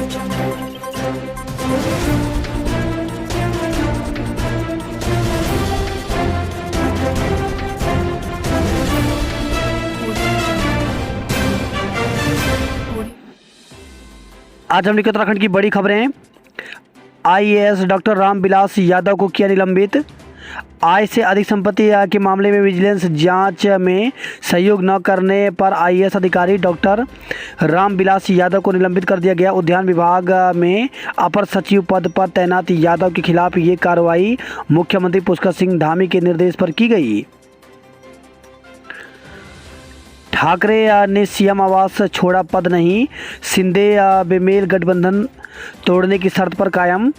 आज हम लिखे उत्तराखंड की बड़ी खबरें। आईएएस डॉक्टर रामविलास यादव को किया निलंबित। आय से अधिक संपत्ति के मामले में विजिलेंस जांच में सहयोग न करने पर आईएएस अधिकारी डॉक्टर रामविलास यादव को निलंबित कर दिया गया। उद्यान विभाग में अपर सचिव पद पर तैनात यादव के खिलाफ ये कार्रवाई मुख्यमंत्री पुष्कर सिंह धामी के निर्देश पर की गई। ठाकरे ने सीएम आवास छोड़ा पद नहीं, शिंदे बेमेल गठबंधन तोड़ने की शर्त पर कायम।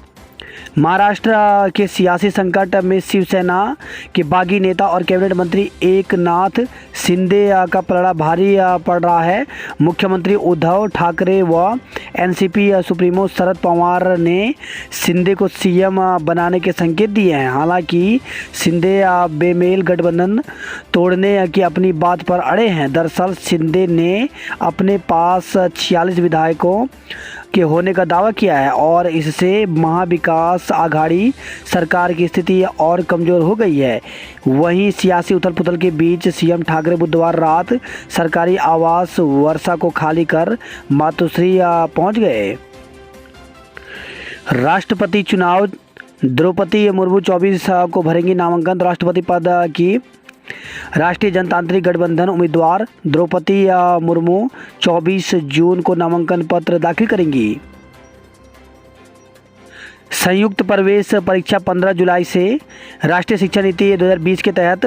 महाराष्ट्र के सियासी संकट में शिवसेना के बागी नेता और कैबिनेट मंत्री एकनाथ शिंदे का पलड़ा भारी पड़ रहा है। मुख्यमंत्री उद्धव ठाकरे व एनसीपी सुप्रीमो शरद पवार ने शिंदे को सीएम बनाने के संकेत दिए हैं। हालांकि शिंदे बेमेल गठबंधन तोड़ने की अपनी बात पर अड़े हैं। दरअसल शिंदे ने अपने पास 46 विधायकों के होने का दावा किया है और इससे महाविकास आघाड़ी सरकार की स्थिति और कमज़ोर हो गई है। वहीं सियासी उथल पुथल के बीच सीएम ठाकरे बुधवार रात सरकारी आवास वर्षा को खाली कर मातोश्री पहुंच गए। राष्ट्रपति चुनाव, द्रौपदी मुर्मू 24 को भरेंगी नामांकन। राष्ट्रपति पद की राष्ट्रीय जनतांत्रिक गठबंधन उम्मीदवार द्रौपदी मुर्मू 24 जून को नामांकन पत्र दाखिल करेंगी। संयुक्त प्रवेश परीक्षा 15 जुलाई से। राष्ट्रीय शिक्षा नीति 2020 के तहत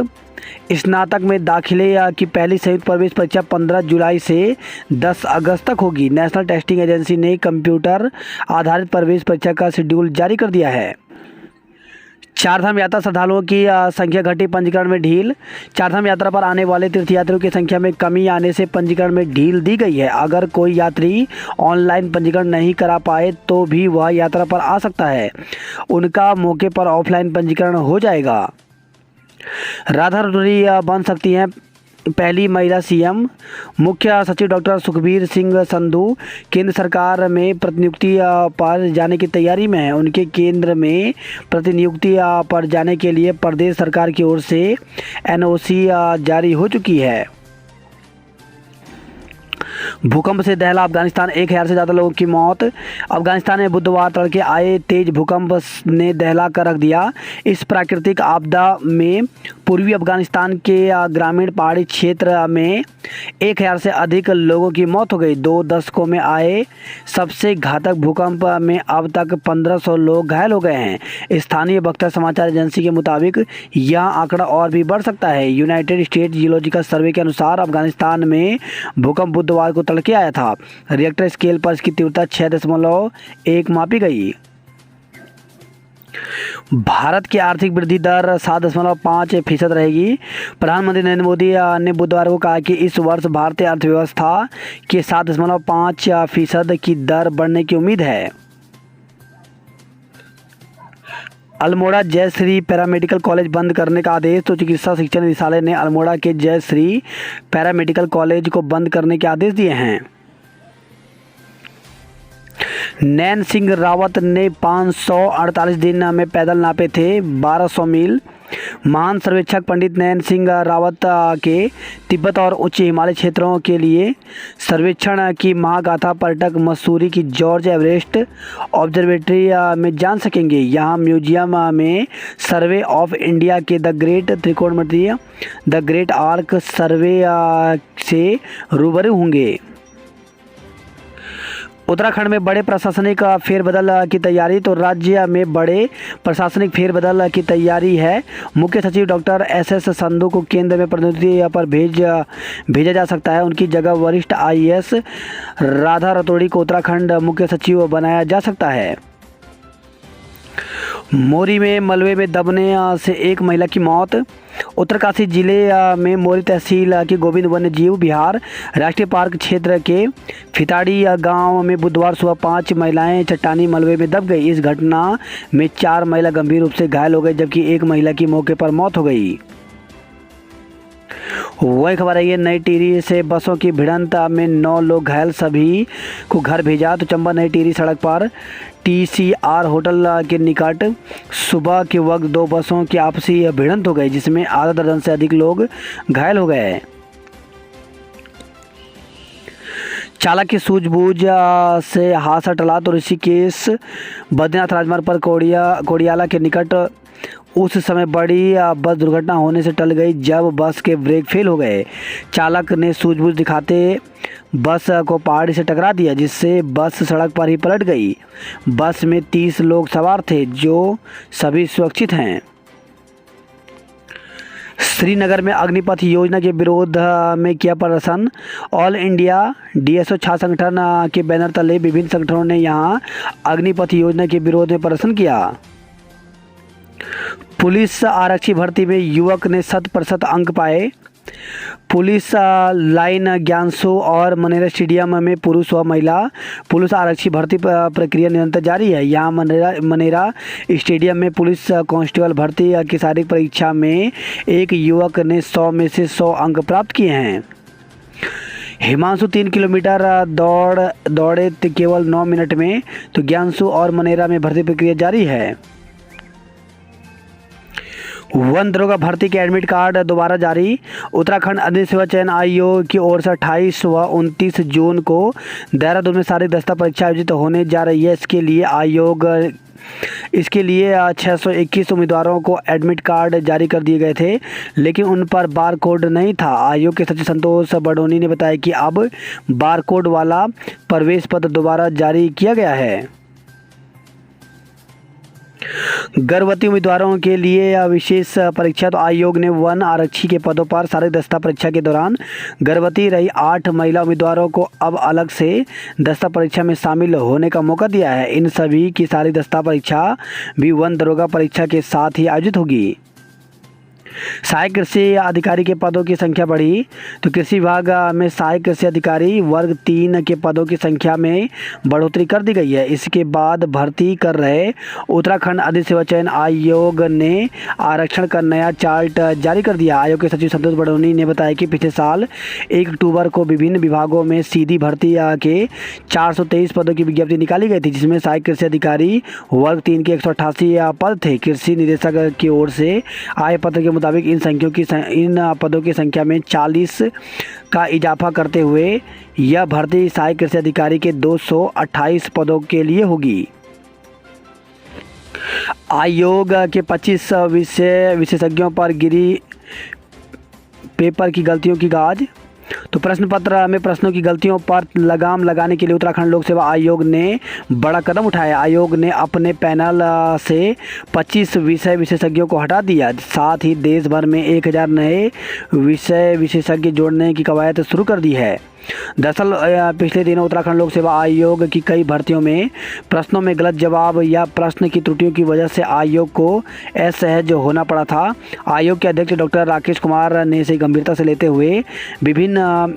स्नातक में दाखिले की पहली संयुक्त प्रवेश परीक्षा 15 जुलाई से 10 अगस्त तक होगी। नेशनल टेस्टिंग एजेंसी ने कंप्यूटर आधारित प्रवेश परीक्षा का शेड्यूल जारी कर दिया है। चारधाम यात्रा श्रद्धालुओं की संख्या घटी, पंजीकरण में ढील। चारधाम यात्रा पर आने वाले तीर्थयात्रियों की संख्या में कमी आने से पंजीकरण में ढील दी गई है। अगर कोई यात्री ऑनलाइन पंजीकरण नहीं करा पाए तो भी वह यात्रा पर आ सकता है। उनका मौके पर ऑफलाइन पंजीकरण हो जाएगा। राधा रतूड़ी बन सकती हैं पहली महिला सीएम। मुख्य सचिव डॉक्टर सुखबीर सिंह संधू केंद्र सरकार में प्रतिनियुक्ति पर जाने की तैयारी में है। उनके केंद्र में प्रतिनियुक्ति पर जाने के लिए प्रदेश सरकार की ओर से एनओसी जारी हो चुकी है। भूकंप से दहला अफगानिस्तान, 1000 से ज़्यादा लोगों की मौत। अफगानिस्तान में बुधवार तड़के आए तेज भूकंप ने दहला कर रख दिया। इस प्राकृतिक आपदा में पूर्वी अफगानिस्तान के ग्रामीण पहाड़ी क्षेत्र में 1000 से अधिक लोगों की मौत हो गई। 2 दशकों में आए सबसे घातक भूकंप में अब तक 1500 लोग घायल हो गए हैं। स्थानीय बख्तर समाचार एजेंसी के मुताबिक यह आंकड़ा और भी बढ़ सकता है। यूनाइटेड स्टेट्स जियोलॉजिकल सर्वे के अनुसार अफगानिस्तान में भूकंप बुधवार को तड़के आया था। रिएक्टर स्केल पर इसकी तीव्रता 6.1 मापी गई। भारत की आर्थिक वृद्धि दर 7.5% रहेगी। प्रधानमंत्री नरेंद्र मोदी ने बुधवार को कहा कि इस वर्ष भारतीय अर्थव्यवस्था के 7.5% की दर बढ़ने की उम्मीद है। अल्मोड़ा जयश्री पैरामेडिकल कॉलेज बंद करने का आदेश। तो चिकित्सा शिक्षा निदेशालय ने अल्मोड़ा के जयश्री पैरामेडिकल कॉलेज को बंद करने के आदेश दिए हैं। नैन सिंह रावत ने 548 दिन में पैदल नापे थे 1200 मील। महान सर्वेक्षक पंडित नैन सिंह रावत के तिब्बत और उच्च हिमालय क्षेत्रों के लिए सर्वेक्षण की महागाथा पर्यटक मसूरी की जॉर्ज एवरेस्ट ऑब्जर्वेटरी में जान सकेंगे। यहाँ म्यूजियम में सर्वे ऑफ इंडिया के द ग्रेट त्रिकोणमितीय द ग्रेट आर्क सर्वे से रूबरू होंगे। उत्तराखंड में बड़े प्रशासनिक फेरबदल की तैयारी। तो राज्य में बड़े प्रशासनिक फेरबदल की तैयारी है। मुख्य सचिव डॉक्टर एस संधू को केंद्र में प्रतिनियुक्ति पर भेजा जा सकता है। उनकी जगह वरिष्ठ आईएएस राधा रतूड़ी को उत्तराखंड मुख्य सचिव बनाया जा सकता है। मोरी में मलबे में दबने से एक महिला की मौत। उत्तरकाशी जिले में मोरी तहसील की गोविंद वन्य जीव विहार राष्ट्रीय पार्क क्षेत्र के फिताड़ी गांव में बुधवार सुबह 5 महिलाएं चट्टानी मलबे में दब गई। इस घटना में 4 महिला गंभीर रूप से घायल हो गई जबकि एक महिला की मौके पर मौत हो गई। वही खबर है, ये नई टिहरी से बसों की भिड़ंत में 9 लोग घायल, सभी को घर भेजा। तो चंबा नई टिहरी सड़क पर TCR होटल के निकट सुबह के वक्त 2 बसों की आपसी भिड़ंत हो गई, जिसमें आधा दर्जन से अधिक लोग घायल हो गए। चालक की सूझबूझ से हादसा टला। तो ऋषिकेश बद्रीनाथ राजमार्ग पर कोडियाला के निकट उस समय बड़ी बस दुर्घटना होने से टल गई जब बस के ब्रेक फेल हो गए। चालक ने सूझबूझ दिखाते बस को पहाड़ी से टकरा दिया, जिससे बस सड़क पर ही पलट गई। बस में 30 लोग सवार थे, जो सभी सुरक्षित हैं। श्रीनगर में अग्निपथ योजना के विरोध में किया प्रदर्शन। ऑल इंडिया DSO छात्र संगठन के बैनर तले विभिन्न संगठनों ने यहां अग्निपथ योजना के विरोध में प्रदर्शन किया। पुलिस आरक्षी भर्ती में युवक ने 100% अंक पाए। पुलिस लाइन ज्ञानसू और मनेरा स्टेडियम में पुरुष व महिला पुलिस आरक्षी भर्ती प्रक्रिया निरंतर जारी है। यहाँ मनेरा स्टेडियम में पुलिस कांस्टेबल भर्ती की शारीरिक परीक्षा में एक युवक ने 100 में से 100 अंक प्राप्त किए हैं। हिमांशु 3 किलोमीटर दौड़े केवल 9 मिनट में। तो ज्ञानसू और मनेरा में भर्ती प्रक्रिया जारी है। वन दरोगा भर्ती के एडमिट कार्ड दोबारा जारी। उत्तराखंड अग्नि सेवा चयन आयोग की ओर से 28 व 29 जून को देहरादून में शारीरिक दस्ता परीक्षा आयोजित होने जा रही है। इसके लिए 621 उम्मीदवारों को एडमिट कार्ड जारी कर दिए गए थे, लेकिन उन पर बार कोड नहीं था। आयोग के सचिव संतोष बडोनी ने बताया कि अब बार कोड वाला प्रवेश पत्र दोबारा जारी किया गया है। गर्भवती उम्मीदवारों के लिए विशेष परीक्षा। तो आयोग ने वन आरक्षी के पदों पर शारीरिक दस्ता परीक्षा के दौरान गर्भवती रही 8 महिला उम्मीदवारों को अब अलग से दस्ता परीक्षा में शामिल होने का मौका दिया है। इन सभी की शारीरिक दस्ता परीक्षा भी वन दरोगा परीक्षा के साथ ही आयोजित होगी। सहायक कृषि अधिकारी के पदों की संख्या बढ़ी। तो कृषि विभाग में सहायक कृषि अधिकारी वर्ग 3 के पदों की संख्या में बढ़ोतरी कर दी गई है। इसके बाद भर्ती कर रहे उत्तराखंड अग्नि सेवा चयन आयोग ने आरक्षण का नया चार्ट जारी कर दिया। आयोग के सचिव संतोष बडोनी ने बताया कि पिछले साल 1 अक्टूबर को विभिन्न विभागों में सीधी भर्ती के 423 पदों की विज्ञप्ति निकाली गई थी, जिसमें सहायक कृषि अधिकारी वर्ग 3 के 188 पद थे। कृषि निदेशक की ओर से आए पत्र के मुताबिक इन पदों की संख्या में 40 का इजाफा करते हुए यह भर्ती सहायक कृषि अधिकारी के 228 पदों के लिए होगी। आयोग के 25 विशेषज्ञों पर गिरी पेपर की गलतियों की गाज। तो प्रश्न पत्र में प्रश्नों की गलतियों पर लगाम लगाने के लिए उत्तराखंड लोक सेवा आयोग ने बड़ा कदम उठाया। आयोग ने अपने पैनल से 25 विषय विशेषज्ञों को हटा दिया। साथ ही देश भर में 1000 नए विषय विशेषज्ञ जोड़ने की कवायद शुरू कर दी है। दरअसल पिछले दिनों उत्तराखंड लोक सेवा आयोग की कई भर्तियों में प्रश्नों में गलत जवाब या प्रश्न की त्रुटियों की वजह से आयोग को असहज होना पड़ा था। आयोग के अध्यक्ष डॉक्टर राकेश कुमार ने इसे गंभीरता से लेते हुए विभिन्न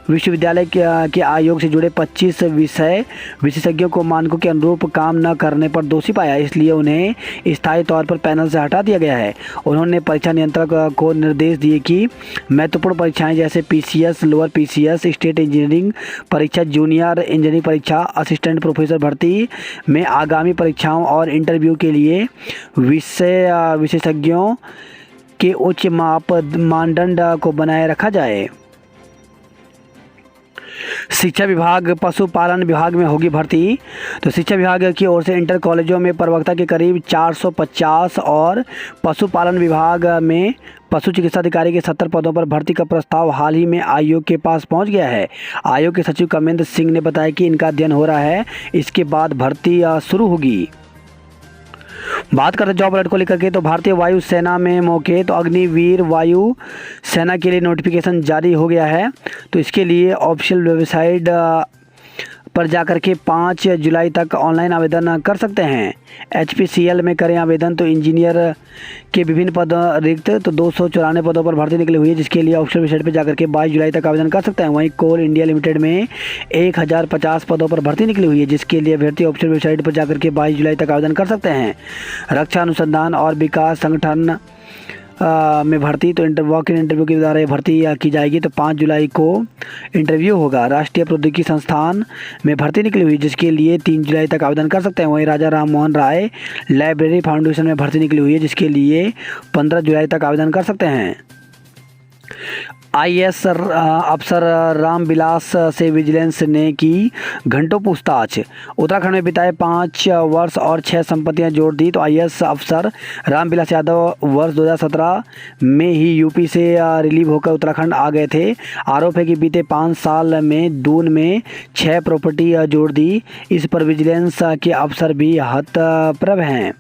विश्वविद्यालय के आयोग से जुड़े 25 विषय विशेषज्ञों को मानकों के अनुरूप काम न करने पर दोषी पाया, इसलिए उन्हें स्थायी तौर पर पैनल से हटा दिया गया है। उन्होंने परीक्षा नियंत्रक को निर्देश दिए कि महत्वपूर्ण परीक्षाएं जैसे PCS, lower PCS, state engineering परीक्षा, जूनियर इंजीनियरिंग परीक्षा, असिस्टेंट प्रोफेसर भर्ती में आगामी परीक्षाओं और इंटरव्यू के लिए विषय विशेषज्ञों के उच्च मानदंड को बनाए रखा जाए। शिक्षा विभाग पशुपालन विभाग में होगी भर्ती। तो शिक्षा विभाग की ओर से इंटर कॉलेजों में प्रवक्ता के करीब 450 और पशुपालन विभाग में पशु चिकित्सा अधिकारी के 70 पदों पर भर्ती का प्रस्ताव हाल ही में आयोग के पास पहुंच गया है। आयोग के सचिव कमेंद्र सिंह ने बताया कि इनका अध्ययन हो रहा है, इसके बाद भर्ती शुरू होगी। बात करते जॉब अलर्ट को लेकर के, तो भारतीय वायु सेना में मौके तो अग्निवीर वायु सेना के लिए नोटिफिकेशन जारी हो गया है। तो इसके लिए ऑफिशियल वेबसाइट पर जाकर के 5 जुलाई तक ऑनलाइन आवेदन कर सकते हैं। HPCL में करें आवेदन। तो इंजीनियर के विभिन्न पद रिक्त तो 294 पदों पर भर्ती निकली हुई है, जिसके लिए ऑफिशियल वेबसाइट पर जाकर के 22 जुलाई तक आवेदन कर सकते हैं। वहीं कोल इंडिया लिमिटेड में 1050 पदों पर भर्ती निकली हुई है, जिसके लिए अभ्यर्थी ऑफिशियल वेबसाइट पर जाकर के 22 जुलाई तक आवेदन कर सकते हैं। रक्षा अनुसंधान और विकास संगठन में भर्ती, तो वॉक इन इंटरव्यू के द्वारा भर्ती की जाएगी। तो 5 जुलाई को इंटरव्यू होगा। राष्ट्रीय प्रौद्योगिकी संस्थान में भर्ती निकली हुई, जिसके लिए 3 जुलाई तक आवेदन कर सकते हैं। वहीं राजा राम मोहन राय लाइब्रेरी फाउंडेशन में भर्ती निकली हुई है, जिसके लिए 15 जुलाई तक आवेदन कर सकते हैं। आईएएस अफसर रामविलास से विजिलेंस ने की घंटों पूछताछ। उत्तराखंड में बिताए 5 वर्ष और 6 संपत्तियां जोड़ दी। तो आईएएस अफसर रामविलास यादव वर्ष 2017 में ही यूपी से रिलीव होकर उत्तराखंड आ गए थे। आरोप है कि बीते 5 साल में दून में 6 प्रॉपर्टी जोड़ दी। इस पर विजिलेंस के अफसर भी हतप्रभ हैं।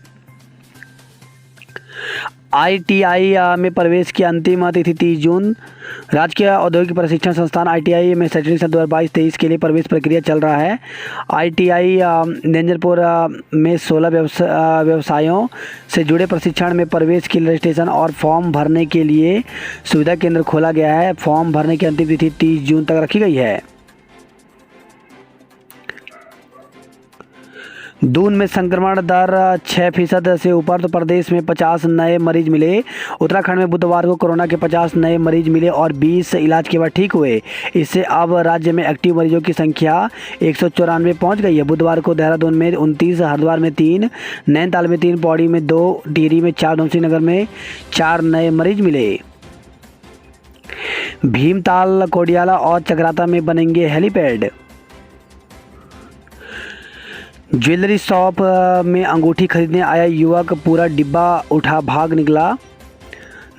आईटीआई में प्रवेश की अंतिम तिथि 30 जून। राजकीय औद्योगिक प्रशिक्षण संस्थान आईटीआई में शैक्षणिक सत्र 2022-23 के लिए प्रवेश प्रक्रिया चल रहा है। आईटीआई नेंजरपुर में 16 व्यवसायों से जुड़े प्रशिक्षण में प्रवेश के लिए रजिस्ट्रेशन और फॉर्म भरने के लिए सुविधा केंद्र खोला गया है। फॉर्म भरने की अंतिम तिथि 30 जून तक रखी गई है। दून में संक्रमण दर 6% से ऊपर। तो प्रदेश में 50 नए मरीज मिले। उत्तराखंड में बुधवार को कोरोना के 50 नए मरीज मिले और 20 इलाज के बाद ठीक हुए। इससे अब राज्य में एक्टिव मरीजों की संख्या 194 पहुंच गई है। बुधवार को देहरादून में 29, हरिद्वार में 3, नैनीताल में 3, पौड़ी में 2, टिहरी में 4, उधमसिंह में 4 नए मरीज मिले। भीमताल, कोडियाला और चकराता में बनेंगे हेलीपैड। ज्वेलरी शॉप में अंगूठी खरीदने आया युवक पूरा डिब्बा उठा भाग निकला।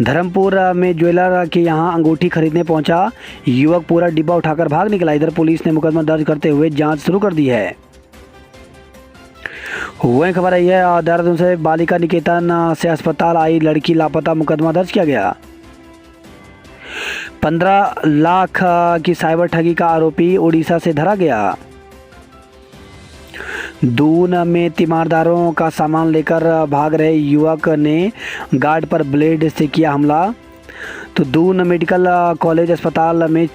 धर्मपुर में ज्वेलर के यहां अंगूठी खरीदने पहुंचा युवक पूरा डिब्बा उठाकर भाग निकला। इधर पुलिस ने मुकदमा दर्ज करते हुए जांच शुरू कर दी है। वही खबर आई है देहरादून से बालिका निकेतन से अस्पताल आई लड़की लापता, मुकदमा दर्ज किया गया। 15 लाख की साइबर ठगी का आरोपी उड़ीसा से धरा गया। दून में तीमारदारों का सामान लेकर भाग रहे युवक ने गार्ड पर ब्लेड से किया हमला। तो दून मेडिकल कॉलेज अस्पताल में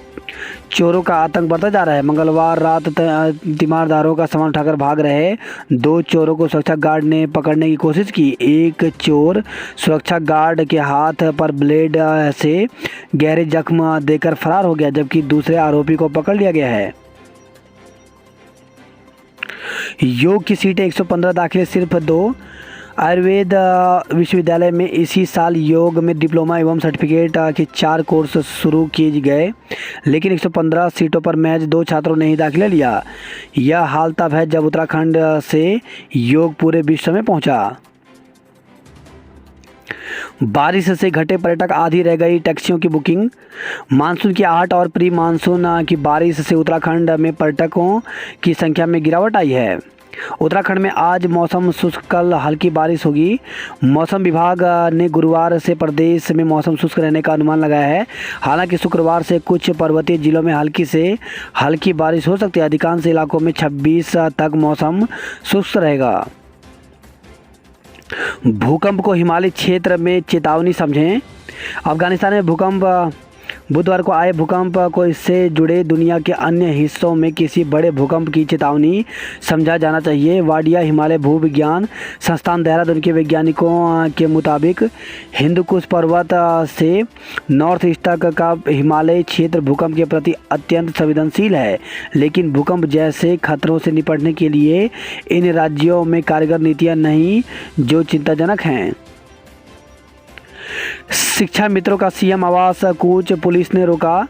चोरों का आतंक बढ़ता जा रहा है। मंगलवार रात तीमारदारों का सामान उठाकर भाग रहे 2 चोरों को सुरक्षा गार्ड ने पकड़ने की कोशिश की। एक चोर सुरक्षा गार्ड के हाथ पर ब्लेड से गहरे जख्म देकर फरार हो गया, जबकि दूसरे आरोपी को पकड़ लिया गया है। योग की सीटें 115, दाखिले सिर्फ 2। आयुर्वेद विश्वविद्यालय में इसी साल योग में डिप्लोमा एवं सर्टिफिकेट के 4 कोर्स शुरू किए गए, लेकिन 115 सीटों पर महज 2 छात्रों ने ही दाखिला लिया। यह हाल तब है जब उत्तराखंड से योग पूरे विश्व में पहुंचा। बारिश से घटे पर्यटक, आधी रह गई टैक्सियों की बुकिंग। मानसून की आहट और प्री मानसून की बारिश से उत्तराखंड में पर्यटकों की संख्या में गिरावट आई है। उत्तराखंड में आज मौसम शुष्क, कल हल्की बारिश होगी। मौसम विभाग ने गुरुवार से प्रदेश में मौसम शुष्क रहने का अनुमान लगाया है। हालांकि शुक्रवार से कुछ पर्वतीय जिलों में हल्की से हल्की बारिश हो सकती है। अधिकांश इलाकों में 26 तक मौसम शुष्क रहेगा। भूकंप को हिमालय क्षेत्र में चेतावनी समझें। अफगानिस्तान में भूकंप बुधवार को आए भूकंप को इससे जुड़े दुनिया के अन्य हिस्सों में किसी बड़े भूकंप की चेतावनी समझा जाना चाहिए। वाडिया हिमालय भूविज्ञान संस्थान देहरादून के वैज्ञानिकों के मुताबिक हिंदुकुश पर्वत से नॉर्थ ईस्ट तक का हिमालय क्षेत्र भूकंप के प्रति अत्यंत संवेदनशील है, लेकिन भूकंप जैसे खतरों से निपटने के लिए इन राज्यों में कारगर नीतियां नहीं, जो चिंताजनक हैं। शिक्षा मित्रों का सीएम आवास कूच पुलिस ने रोका।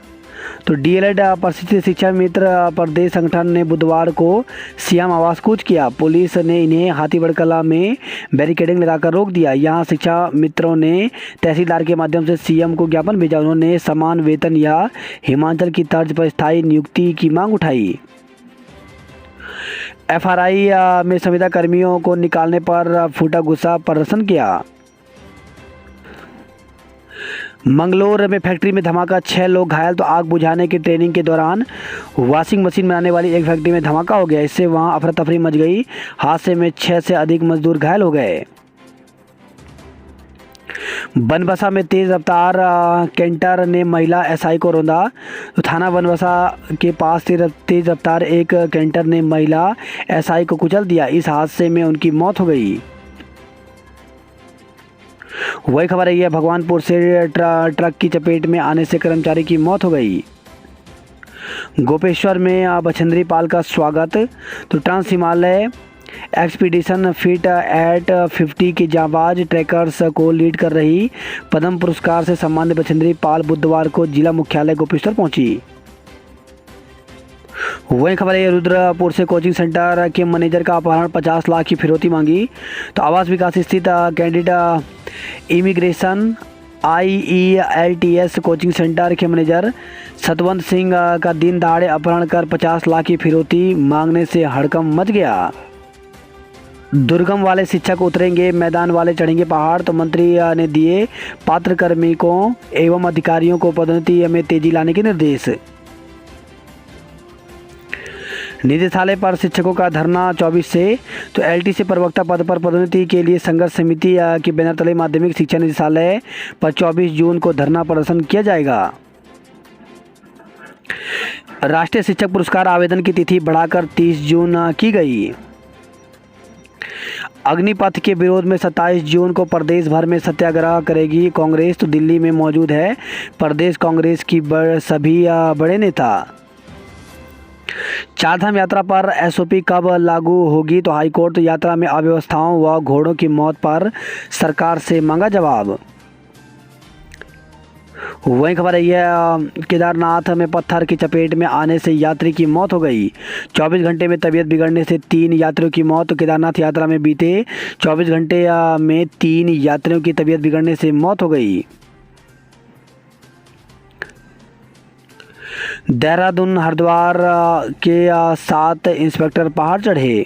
तो डीएलएड प्रशिक्षित शिक्षा मित्र प्रदेश संगठन ने बुधवार को सीएम आवास कूच किया। पुलिस ने इन्हें हाथीगढ़ कला में बैरिकेडिंग लगाकर रोक दिया। यहां शिक्षा मित्रों ने तहसीलदार के माध्यम से सीएम को ज्ञापन भेजा। उन्होंने समान वेतन या हिमाचल की तर्ज पर स्थायी नियुक्ति की मांग उठाई। एफआरआई में संविदा कर्मियों को निकालने पर फूटा गुस्सा, प्रदर्शन किया। मंगलोर में फैक्ट्री में धमाका, 6 लोग घायल। तो आग बुझाने की ट्रेनिंग के दौरान वॉशिंग मशीन बनाने वाली एक फैक्ट्री में धमाका हो गया। इससे वहां अफरा तफरी मच गई। हादसे में 6 से अधिक मजदूर घायल हो गए। बनबसा में तेज रफ्तार कैंटर ने महिला एसआई को रौंदा। तो थाना बनबसा के पास तेज रफ्तार एक कैंटर ने महिला एसआई को कुचल दिया। इस हादसे में उनकी मौत हो गई। वही खबर है, भगवानपुर से ट्रक की चपेट में आने से कर्मचारी की मौत हो गई। गोपेश्वर में बछेंद्री पाल का स्वागत। तो trans Himalaya expedition fit at 50 की जांबाज ट्रैकर्स को लीड कर रही पद्म पुरस्कार से सम्मानित बछेंद्री पाल बुधवार को जिला मुख्यालय गोपेश्वर पहुंची। वही खबर है, रुद्रपुर से कोचिंग सेंटर के मैनेजर का अपहरण, 50 लाख की फिरौती मांगी। तो आवास विकास स्थित candidate immigration IELTS coaching centre के मैनेजर सतवंत सिंह का दिन दहाड़े अपहरण कर 50 लाख की फिरौती मांगने से हड़कंप मच गया। दुर्गम वाले शिक्षक उतरेंगे, मैदान वाले चढ़ेंगे पहाड़। तो मंत्री ने दिए पात्र कार्मिकों एवं अधिकारियों को पदोन्नति में तेजी लाने के निर्देश। निदेशालय पर शिक्षकों का धरना 24 से। तो LTC प्रवक्ता पद पर पदोन्नति के लिए संघर्ष समिति के बैनर तले माध्यमिक शिक्षा निदेशालय पर 24 जून को धरना प्रदर्शन किया जाएगा। राष्ट्रीय शिक्षक पुरस्कार आवेदन की तिथि बढ़ाकर 30 जून की गई। अग्निपथ के विरोध में 27 जून को प्रदेश भर में सत्याग्रह करेगी कांग्रेस। तो दिल्ली में मौजूद है प्रदेश कांग्रेस की सभी बड़े नेता। चारधाम यात्रा पर SOP कब लागू होगी? तो हाईकोर्ट यात्रा में अव्यवस्थाओं व घोड़ों की मौत पर सरकार से मांगा जवाब। वही खबर है, केदारनाथ में पत्थर की चपेट में आने से यात्री की मौत हो गई। 24 घंटे में तबीयत बिगड़ने से 3 यात्रियों की मौत। तो केदारनाथ यात्रा में बीते 24 घंटे में 3 यात्रियों की तबीयत बिगड़ने से मौत हो गई। देहरादून हरिद्वार के 7 इंस्पेक्टर पहाड़ चढ़े।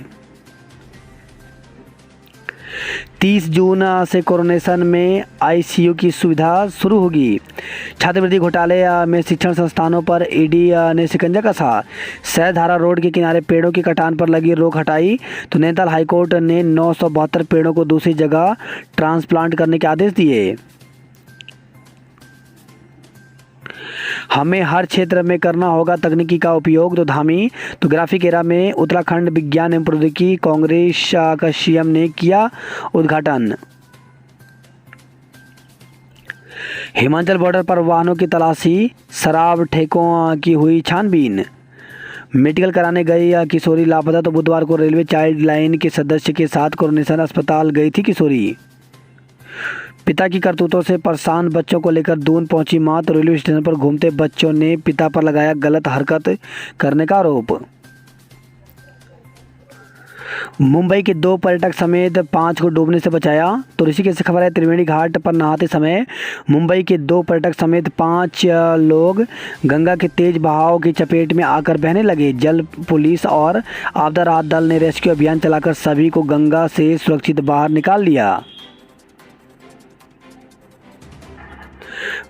30 जून से कोरोनेशन में ICU की सुविधा शुरू होगी। छात्रवृत्ति घोटाले में शिक्षण संस्थानों पर ED ने शिकंजा कसा। सैधारा रोड के किनारे पेड़ों की कटान पर लगी रोक हटाई। तो नैनीताल हाईकोर्ट ने 972 पेड़ों को दूसरी जगह ट्रांसप्लांट करने के आदेश दिए। हमें हर क्षेत्र में करना होगा तकनीकी का उपयोग। तो धामी। तो ग्राफिक एरा में उत्तराखंड विज्ञान एवं प्रौद्योगिकी कांग्रेस का CM ने किया उद्घाटन। हिमाचल बॉर्डर पर वाहनों की तलाशी, शराब ठेकों की हुई छानबीन। मेडिकल कराने गई किशोरी लापता। तो बुधवार को रेलवे चाइल्ड लाइन के सदस्य के साथ कोरोनेशन अस्पताल गई थी किशोरी। पिता की करतूतों से परेशान बच्चों को लेकर दून पहुंची मां। तो रेलवे स्टेशन पर घूमते बच्चों ने पिता पर लगाया गलत हरकत करने का आरोप। मुंबई के 2 पर्यटक समेत 5 को डूबने से बचाया। तो ऋषिकेश से खबर है, त्रिवेणी घाट पर नहाते समय मुंबई के 2 पर्यटक समेत 5 लोग गंगा के तेज बहाव की चपेट में आकर बहने लगे। जल पुलिस और आपदा राहत दल ने रेस्क्यू अभियान चलाकर सभी को गंगा से सुरक्षित बाहर निकाल लिया।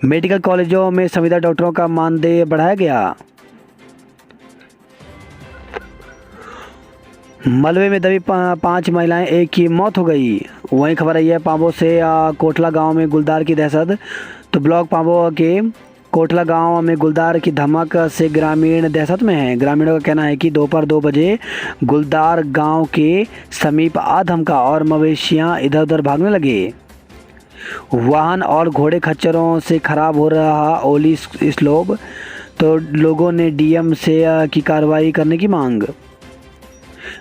मेडिकल कॉलेजों में संविदा डॉक्टरों का मानदेय बढ़ाया गया। मलबे में दबी 5 महिलाएं, एक की मौत हो गई। वहीं खबर आई है, पांबो से कोटला गांव में गुलदार की दहशत। तो ब्लॉक पांबो के कोटला गांव में गुलदार की धमक से ग्रामीण दहशत में हैं। ग्रामीणों का कहना है कि दोपहर 2 बजे गुलदार गांव के समीप धमका और मवेशियां इधर उधर भागने लगे। वाहन और घोड़े खच्चरों से खराब हो रहा ओली स्लोप। तो लोगों ने DM से की कार्रवाई करने की मांग।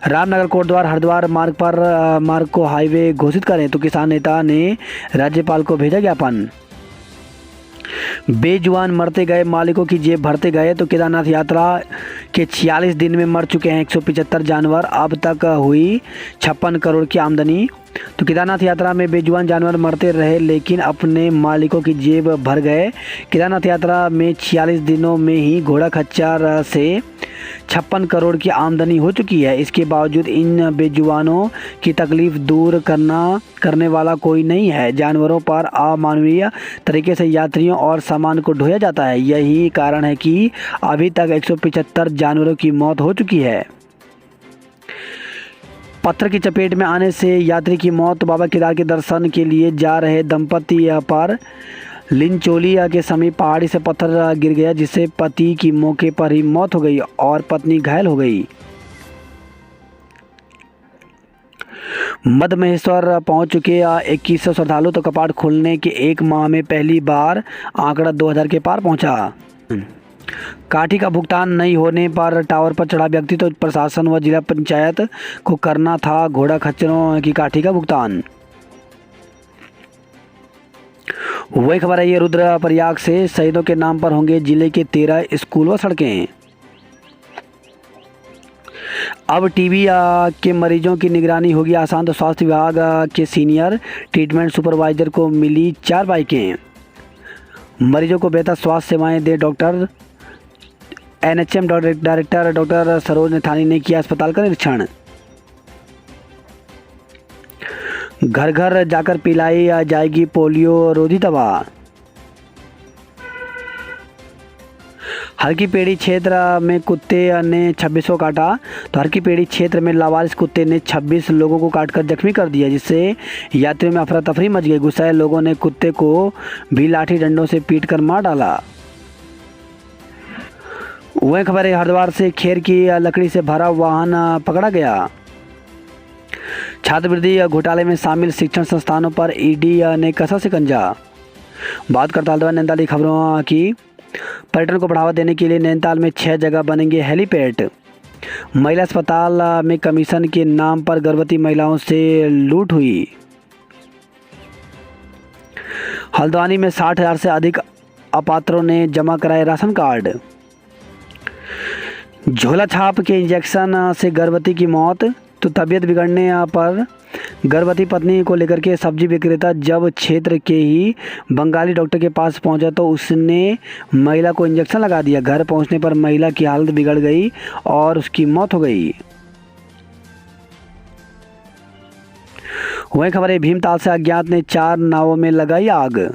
रामनगर कोटद्वार हरिद्वार मार्ग को हाईवे घोषित करें। तो किसान नेता ने राज्यपाल को भेजा ज्ञापन। बेजुबान मरते गए, मालिकों की जेब भरते गए। तो केदारनाथ यात्रा के 46 दिन में मर चुके हैं 175 जानवर। अब तक हुई 56 करोड़ की आमदनी। तो केदारनाथ यात्रा में बेजुबान जानवर मरते रहे लेकिन अपने मालिकों की जेब भर गए। केदारनाथ यात्रा में 46 दिनों में ही घोड़ा खच्चर से 56 करोड़ की आमदनी हो चुकी है। इसके बावजूद इन बेजुबानों की तकलीफ दूर करने वाला कोई नहीं है। जानवरों पर अमानवीय तरीके से यात्रियों और सामान को ढोया जाता है। यही कारण है कि अभी तक 175 जानवरों की मौत हो चुकी है। पत्थर की चपेट में आने से यात्री की मौत। बाबा केदार के दर्शन के लिए जा रहे दंपति पर लिंचोलिया के समीप पहाड़ी से पत्थर गिर गया जिससे पति की मौके पर ही मौत हो गई और पत्नी घायल हो गई। मध्य महेश्वर पहुंच चुके 2100 श्रद्धालु, तो कपाट खुलने के एक माह में पहली बार आंकड़ा 2000 के पार पहुंचा। काठी का भुगतान नहीं होने पर टावर पर चढ़ा व्यक्ति, तो प्रशासन व जिला पंचायत को करना था घोड़ा खच्चरों की काठी का भुगतान। वही खबर है ये रुद्रप्रयाग से, शहीदों के नाम पर होंगे जिले के 13 स्कूल व सड़कें। अब टीबी के मरीजों की निगरानी होगी आसान, तो स्वास्थ्य विभाग के सीनियर ट्रीटमेंट सुपरवाइजर को मिली 4 बाइकें। मरीजों को बेहतर स्वास्थ्य सेवाएं दे doctor. NHM director doctor Saroj Nathani ने किया अस्पताल का निरीक्षण। घर घर जाकर पिलाई जाएगी पोलियो रोधी दवा। हरकी पेड़ी क्षेत्र में कुत्ते ने 26 को काटा, तो हरकी पेड़ी क्षेत्र में लावारिस कुत्ते ने 26 लोगों को काटकर जख्मी कर दिया, जिससे यात्रियों में अफरा तफरी मच गई। गुस्साए लोगों ने कुत्ते को भी लाठी डंडों से पीटकर मार डाला। वही खबर है हरिद्वार से, खेर की लकड़ी से भरा वाहन पकड़ा गया। छात्रवृत्ति घोटाले में शामिल शिक्षण संस्थानों पर ईडी ने कसा शिकंजा। बात करता हल्द्वार नैनीताल की खबरों की। पर्यटन को बढ़ावा देने के लिए नैनीताल में 6 जगह बनेंगे हेलीपैड। महिला अस्पताल में कमीशन के नाम पर गर्भवती महिलाओं से लूट हुई। हल्द्वानी में 60,000 से अधिक अपात्रों ने जमा कराए राशन कार्ड। झोला छाप के इंजेक्शन से गर्भवती की मौत, तो तबीयत बिगड़ने पर गर्भवती पत्नी को लेकर के सब्जी विक्रेता जब क्षेत्र के ही बंगाली डॉक्टर के पास पहुंचा, तो उसने महिला को इंजेक्शन लगा दिया। घर पहुंचने पर महिला की हालत बिगड़ गई और उसकी मौत हो गई। वही खबर है भीमताल से, अज्ञात ने 4 नावों में लगाई आग।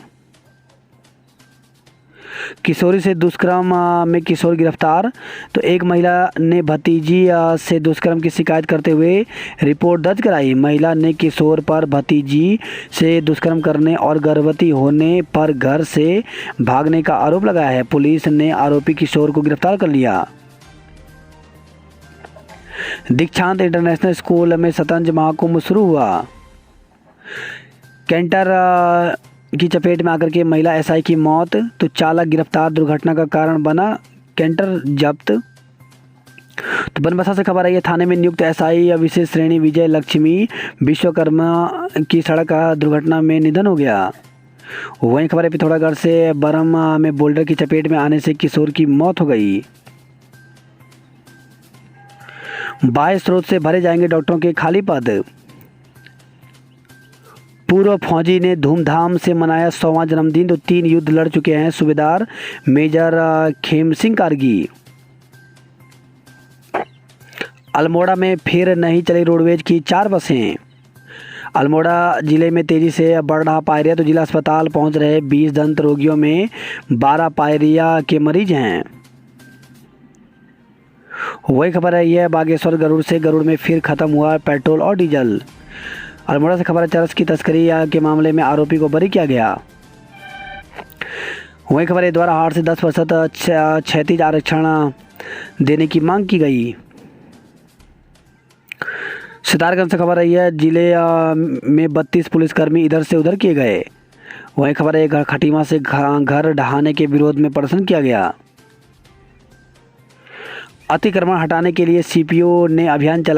किशोरी से दुष्कर्म में किशोर गिरफ्तार, तो एक महिला ने भतीजी से दुष्कर्म की शिकायत करते हुए रिपोर्ट दर्ज कराई। महिला ने किशोर पर भतीजी से दुष्कर्म करने और गर्भवती होने पर घर से भागने का आरोप लगाया है। पुलिस ने आरोपी किशोर को गिरफ्तार कर लिया। दीक्षांत इंटरनेशनल स्कूल में शतरंज महाकुंभ शुरू हुआ। कैंटर की चपेट में आकर के महिला एसआई की मौत, तो चालक गिरफ्तार, दुर्घटना का कारण बना कैंटर जब्त। तो बनबसा से खबर आई है, थाने में नियुक्त एसआई विशेष श्रेणी विजय लक्ष्मी विश्वकर्मा की सड़क दुर्घटना में निधन हो गया। वहीं खबर है पिथौरागढ़ से, बरम में बोल्डर की चपेट में आने से किशोर की मौत हो गई। बाह्य स्रोत से भरे जाएंगे डॉक्टरों के खाली पद। पूर्व फौजी ने धूमधाम से मनाया 100वां जन्मदिन, तो 3 युद्ध लड़ चुके हैं सूबेदार मेजर खेम सिंह कारगी। अल्मोड़ा में फिर नहीं चली रोडवेज की 4 बसें। अल्मोड़ा जिले में तेजी से बढ़ रहा पायरिया, तो जिला अस्पताल पहुंच रहे 20 दंत रोगियों में 12 पायरिया के मरीज हैं। वही खबर है यह बागेश्वर गरुड़ से, गरुड़ में फिर खत्म हुआ पेट्रोल और डीजल। अल्मोड़ा से खबर है चरस की तस्करी के मामले में आरोपी को बरी किया गया। वहीं खबर है द्वारा हाट से 10% क्षैतिज आरक्षण देने की मांग की गई। सितारगंज से खबर आई है जिले में 32 पुलिसकर्मी इधर से उधर किए गए। वहीं खबर है खटीमा से घर ढहाने के विरोध में प्रदर्शन किया गया। अतिक्रमण हटाने के लिए सीपीओ ने अभियान चलाया।